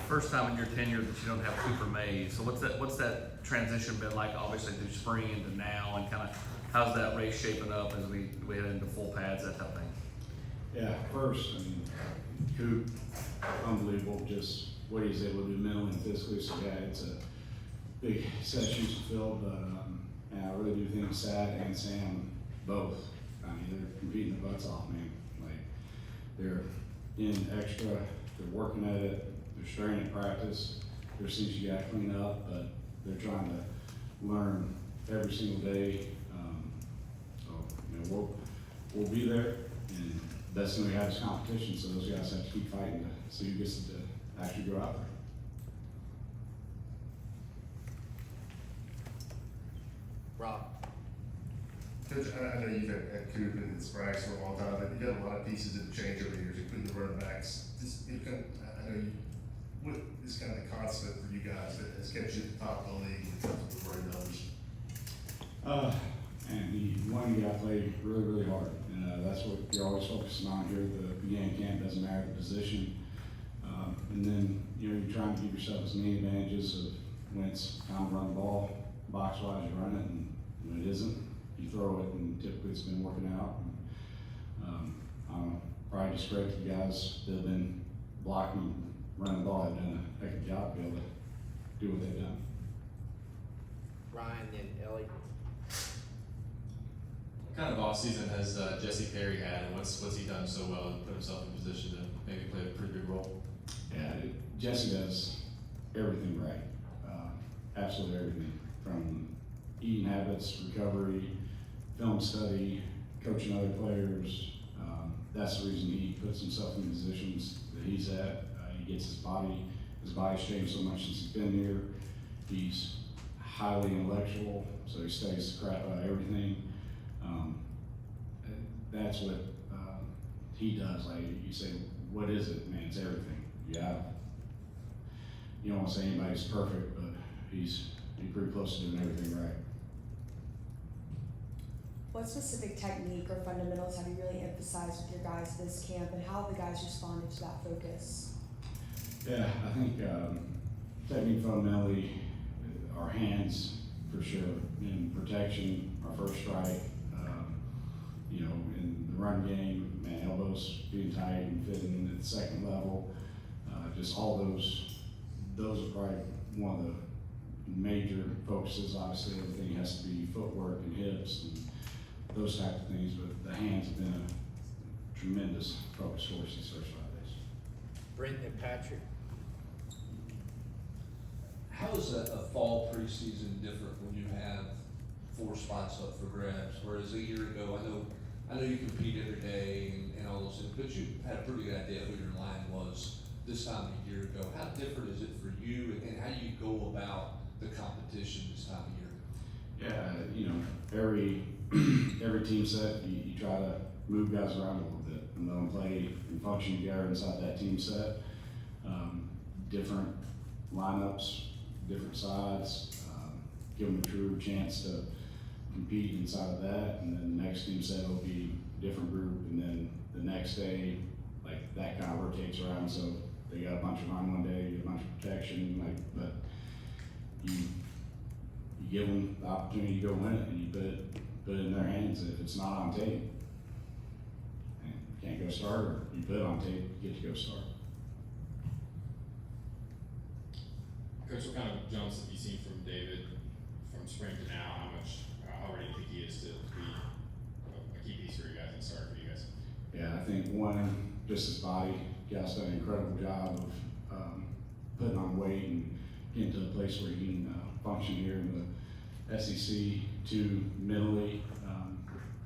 first time in your tenure that you don't have Cooper Mays. So what's that transition been like, obviously through spring into now, and kind of how's that race shaping up as we head into full pads, that type of thing? Yeah, first, I mean, Coop, unbelievable, just what he's able to do mentally and physically. So yeah, it's a big set of shoes to fill, but and I really do think Sad and Sam both. I mean, they're competing their butts off, man. Like they're in extra, they're working at it, they're straining at practice. There's things you gotta clean up, but they're trying to learn every single day. So you know, we'll be there, and best thing we have is competition. So those guys have to keep fighting to see who gets to actually go out there. Rob. Coach, I know you've had Coop and Sprags for a long time, but you've got a lot of pieces that have changed over the years, including the running backs. I know what is kind of the constant for you guys that has kept you at the top of the league in terms of the running numbers? And the one guy played really, really hard, and that's what you're always focusing on here at the beginning of camp. Doesn't matter the position, and then you know you're trying to give yourself as many advantages of when it's time to run the ball, box wise, you run it, and when it isn't, you throw it, and typically it's been working out. And, I don't know, probably just credit to the guys that have been blocking, running the ball, have done a heck of a job to be able to do what they've done. Ryan and Ellie. What kind of offseason has Jesse Perry had, and what's he done so well and put himself in position to maybe play a pretty big role? Yeah, Jesse does everything right. Absolutely everything, from eating habits, recovery, film study, coaching other players. That's the reason he puts himself in positions that he's at. He gets his body's changed so much since he's been here. He's highly intellectual, so he studies the crap out of everything. That's what he does. Like you say, what is it, man? It's everything. Yeah. You don't want to say anybody's perfect, but he's pretty close to doing everything right. What specific technique or fundamentals have you really emphasized with your guys this camp, and how have the guys responded to that focus? Yeah, I think technique fundamentally, our hands for sure, in protection, our first strike, you know, in the run game, man, elbows being tight and fitting at the second level, just all those are probably one of the major focuses. Obviously, everything has to be footwork and hips and those type of things, but the hands have been a tremendous focus for us these first 5 days. Brent and Patrick. How is a fall preseason different when you have 4 spots up for grabs? Whereas a year ago, I know you compete every day and all those things, but you had a pretty good idea who your line was this time a year ago. How different is it for you, and how do you go about the competition this time of year? Yeah, you know, every team set, you try to move guys around a little bit and let them play and function together inside that team set. Different lineups, different sides, give them a true chance to compete inside of that, and then the next team set will be a different group, and then the next day, like that kind of rotates around, so they got a bunch of run one day, you get a bunch of protection, but you give them the opportunity to go win it, and you put it in their hands. If it's not on tape, and you can't go start, or you put it on tape, you get to go start. Coach, what kind of jumps have you seen from David from spring to now? How ready do you think he is to be a key piece for you guys and start for you guys? Yeah, I think one, just his body, Guy's done an incredible job of putting on weight and getting to a place where he can function here in the SEC. Two, mentally,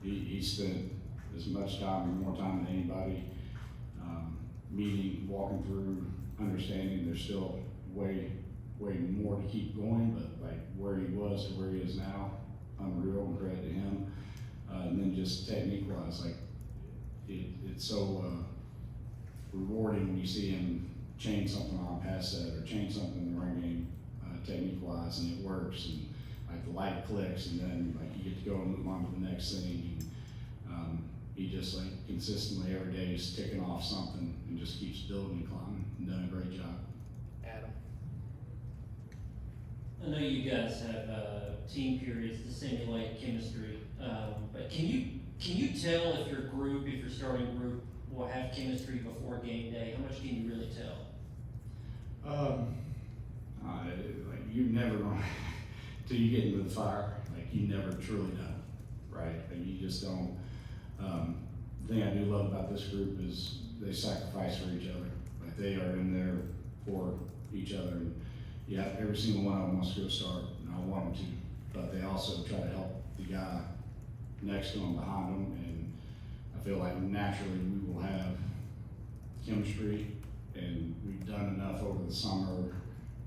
he spent as much time or more time than anybody meeting, walking through, understanding. There's still way more to keep going, but like where he was to where he is now, unreal, and credit to him. And then just technique wise, like it's so rewarding when you see him change something on a pass set or change something in the run game technique wise, and it works, and like the light clicks, and then like you get to go and move on to the next thing. And he just like consistently every day is ticking off something and just keeps building and climbing and doing a great job. Adam. I know you guys have, team periods to simulate chemistry, but can you tell if your group, if your starting group will have chemistry before game day? How much can you really tell? Like you never know till you get into the fire. Like you never truly know, right? Like you just don't. The thing I do love about this group is they sacrifice for each other. Like they are in there for each other. And yeah, every single one of them wants to go start, and I want them to. But they also try to help the guy next to them, behind them, and I feel like naturally we will have chemistry, and we've done enough over the summer,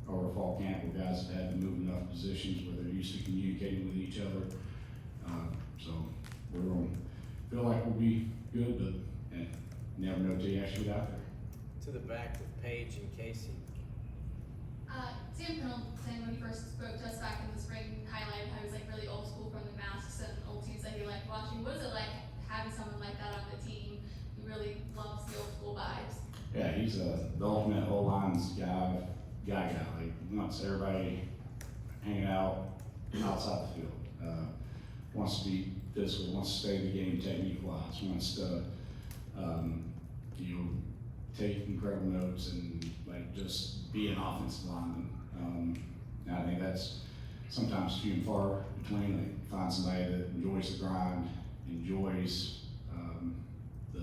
over fall camp, where guys have had to move enough positions where they're used to communicating with each other. So we're going to feel like we'll be good, but and never know till you actually get out there. To the back with Paige and Casey. Sam Pendleton, when he first spoke to us back in the spring, highlighted how he was like really old school from the masks and old teams that he liked watching. What is it like having someone like that on the team who really loves the old school vibes? Yeah, he's the ultimate whole lines guy. Like wants everybody hanging out outside the field. Wants to be physical. Wants to stay the game technique wise. Wants to take incredible notes and like just be an offensive lineman. And I think that's sometimes few and far between. Like find somebody that enjoys the grind, enjoys the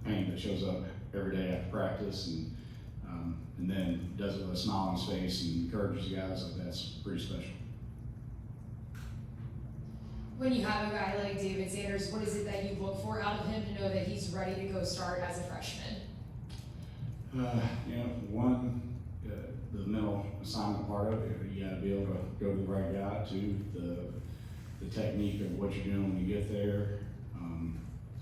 pain that shows up every day after practice, and then does it with a smile on his face and encourages the guys. Like that's pretty special. When you have a guy like David Sanders, what is it that you look for out of him to know that he's ready to go start as a freshman? One, the mental assignment part of it, you gotta be able to go to the right guy. Two, the technique of what you're doing when you get there.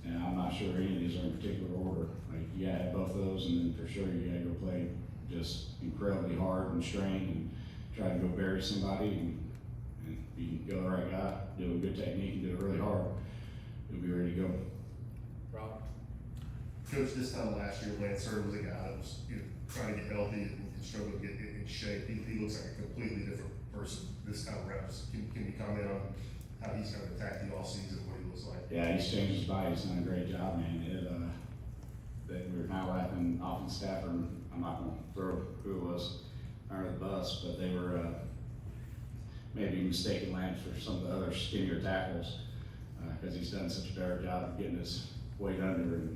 And I'm not sure any of these are in particular order. Like you gotta have both of those, and then for sure you gotta go play just incredibly hard and strain and try to go bury somebody. And if you can go the right guy, do a good technique and do it really hard, you'll be ready to go. Rob? Coach, this time last year, Lance Hurd was a guy that was trying to get healthy and struggled to get in shape. He looks like a completely different person this time around. Can you comment on how he's going to attack the offseason, what he looks like? Yeah, he's changed his body. He's done a great job, man. We were kind of laughing off the staff, and I'm not going to throw who it was under the bus, but they were maybe mistaking Lance for some of the other skinnier tackles because he's done such a better job of getting his weight under.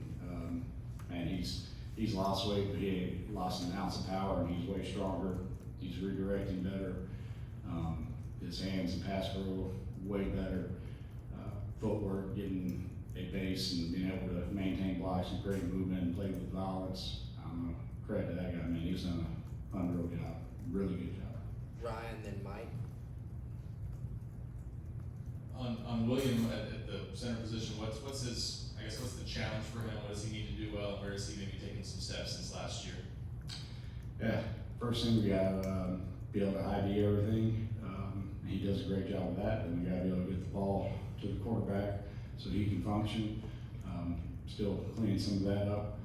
And he's lost weight, but he ain't lost an ounce of power, and he's way stronger. He's redirecting better. His hands and pass pro way better. Footwork, getting a base and being able to maintain blocks and create movement and play with violence. Credit to that guy, man. He's done a unreal job, really good job. Ryan, then Mike. On William at the center position, what's the challenge for him? What does he need to do well, and where is he maybe taking some steps since last year? Yeah, first thing we gotta be able to ID everything. He does a great job of that. Then we gotta be able to get the ball to the quarterback so he can function. Still cleaning some of that up.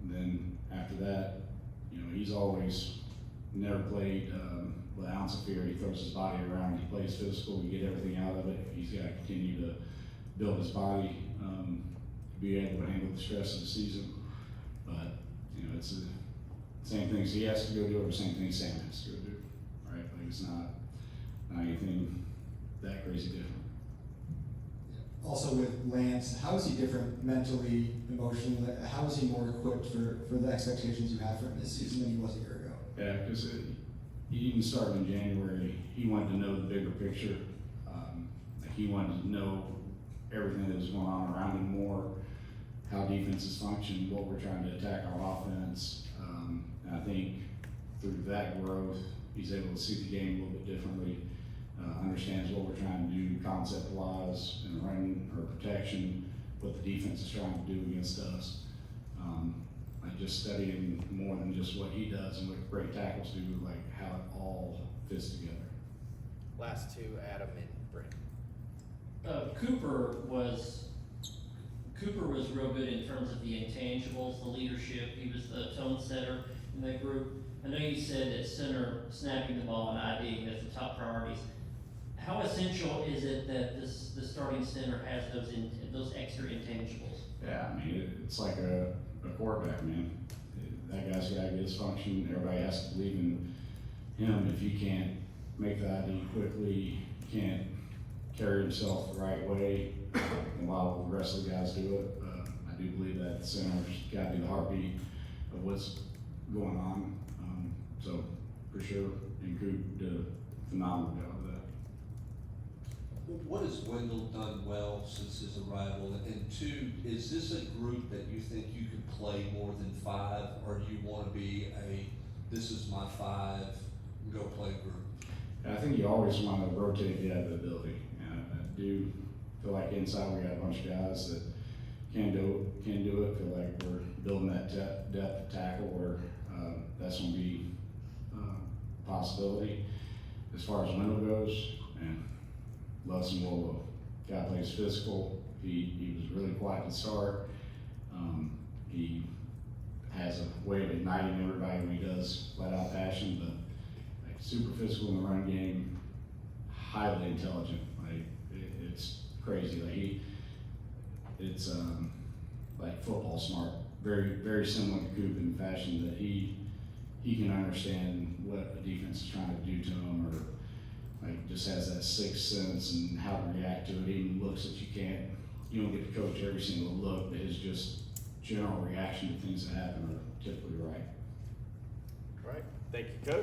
Then after that, he's always never played with an ounce of fear. He throws his body around. He plays physical. We get everything out of it. He's got to continue to build his body, be able to handle the stress of the season. But it's the same things he has to go do, or the same things Sam has to go do. Right? Like it's not anything that crazy different. Also with Lance, how is he different mentally, emotionally? How is he more equipped for the expectations you have for him this season than he was a year ago? Yeah, because he even started in January. He wanted to know the bigger picture. He wanted to know everything that was going on around him more, how defenses function, what we're trying to attack our offense. And I think through that growth, he's able to see the game a little bit differently. Understands what we're trying to do concept-wise and running or protection, what the defense is trying to do against us. Like just studying more than just what he does and what great tackles do, like how it all fits together. Last two, Adam and Brent. Cooper was real good in terms of the intangibles, the leadership. He was the tone setter in that group. I know you said that center snapping the ball and IDing, that's the top priorities. How essential is it that the starting center has those extra intangibles? Yeah, I mean, it's like a quarterback, man. That guy's gotta get his function. Everybody has to believe in him. If he can't make the ID quickly, can't carry himself the right way, and while the rest of the guys do it, I do believe that the center's gotta be the heartbeat of what's going on. So for sure, and Coop did a phenomenal job of that. What has Wendell done well since his arrival? And two, is this a group that you think you could play more than 5, or do you wanna be this is my 5, go play group? I think you always want to rotate if you have the ability. And I do feel like inside we got a bunch of guys that can do it. Feel like we're building that depth tackle where that's going to be a possibility. As far as Wendell goes, man, loves him well. Guy plays physical. He was really quiet to start. He has a way of igniting everybody when he does flat out passion, but like super physical in the run game, highly intelligent. Like it's crazy. Like it's like football smart. Very very similar to Coop in fashion that he can understand what a defense is trying to do to him, or like just has that sixth sense and how to react to it. Even looks that you don't get to coach every single look, but his just general reaction to things that happen are typically right. Right, thank you, Coach.